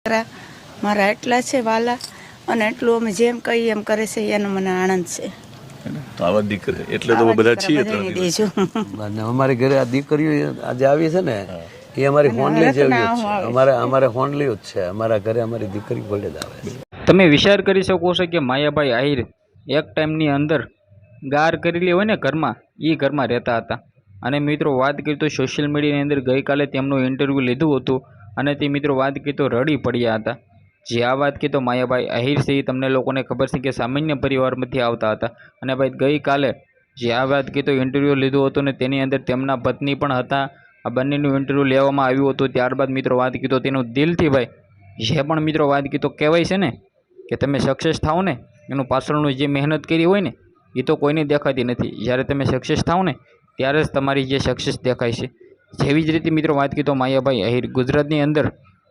દીકરા મારા એટલા છે વાલા અને એટલું અમે જેમ કહીએ એમ કરે છે એનો મને આનંદ છે. તો આવા દીકરા એટલે તો બધા છીએ. દેજો અમારી ઘરે આ દીકરીઓ આજે આવી છે ને એ અમારી હોનલી જેવી જ છે. અમારે હોનલી જ છે. અમારા ઘરે અમારી દીકરી ભલે જ આવે છે. તમે વિચાર કરી શકો છો કે માયાભાઈ આહિર એક ટાઈમની અંદર ગાર કરેલી હોય ને ઘરમાં એ ઘરમાં રહેતા હતા. અને મિત્રો વાત કરીએ તો સોશિયલ મીડિયાની અંદર ગઈકાલે તેમનું ઇન્ટરવ્યૂ લીધું હતું અને તે મિત્રો વાત કરીએ તો રડી પડ્યા હતા. જે આ વાત કરીએ તો માયાભાઈ આહિર છે એ તમને લોકોને ખબર છે કે સામાન્ય પરિવારમાંથી આવતા હતા. અને ભાઈ ગઈકાલે જે આ વાત કરીએ તો ઇન્ટરવ્યૂ લીધું હતું ને તેની અંદર તેમના પત્ની પણ હતા. આ બંનેનું ઇન્ટરવ્યૂ લેવામાં આવ્યું હતું. ત્યારબાદ મિત્રો વાત કરીએ તો તેનું દિલથી ભાઈ જે પણ મિત્રો વાત કરીએ તો કહેવાય છે ને કે તમે સક્સેસ થાવ ને એનું પાછળનું જે મહેનત કરી હોય ને એ તો કોઈને દેખાતી નથી. જ્યારે તમે સક્સેસ થાવ ને ત્યારે જ તમારી જે સક્સેસ દેખાય છે. જેવી જ રીતે મિત્રો વાત કરીએ તો માયાભાઈ આહિર ગુજરાતની અંદર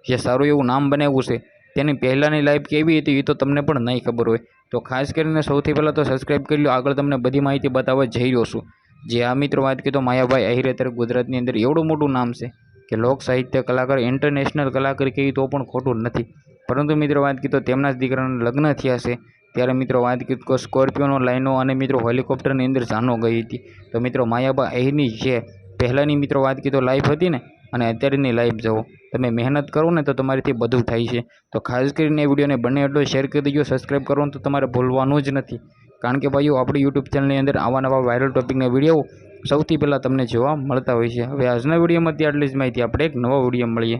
જે સારું એવું નામ બનાવ્યું છે તેની પહેલાંની લાઈફ કેવી હતી એ તો તમને પણ નહીં ખબર હોય. તો ખાસ કરીને સૌથી પહેલાં તો સબસ્ક્રાઈબ કરી લો. આગળ તમને બધી માહિતી બતાવવા જઈ રહ્યો છું. જે આ મિત્રો વાત કરીએ તો માયાભાઈ આહિર અત્યારે ગુજરાતની અંદર એવડું મોટું નામ છે કે લોક સાહિત્ય કલાકાર ઇન્ટરનેશનલ કલાકાર કહીએ તો પણ ખોટું નથી. પરંતુ મિત્રો વાત કરીએ તો તેમના જ દીકરાના લગ્ન થયા છે ત્યારે મિત્રો વાત કરીએ તો સ્કોર્પિયોનો લાઈનો અને મિત્રો હેલિકોપ્ટરની અંદર જાનો ગઈ હતી. તો મિત્રો માયાભાઈ આહિરની જે પહેલાંની મિત્રો વાત કરીએ તો લાઈફ હતી ને અને અત્યારની લાઈફ જુઓ. તમે મહેનત કરો ને તો તમારીથી બધું થાય છે. તો ખાસ કરીને એ વિડીયોને બંને એટલો શેર કરી દેજો. સબસ્ક્રાઈબ કરવાનું તો તમારે ભૂલવાનું જ નથી. કારણ કે ભાઈઓ આપણી યુટ્યુબ ચેનલની અંદર આવા નવા વાયરલ ટોપિકના વિડીયો સૌથી પહેલાં તમને જોવા મળતા હોય છે. હવે આજના વિડીયોમાં આટલી જ માહિતી. આપણે એક નવા વિડીયો મળીએ.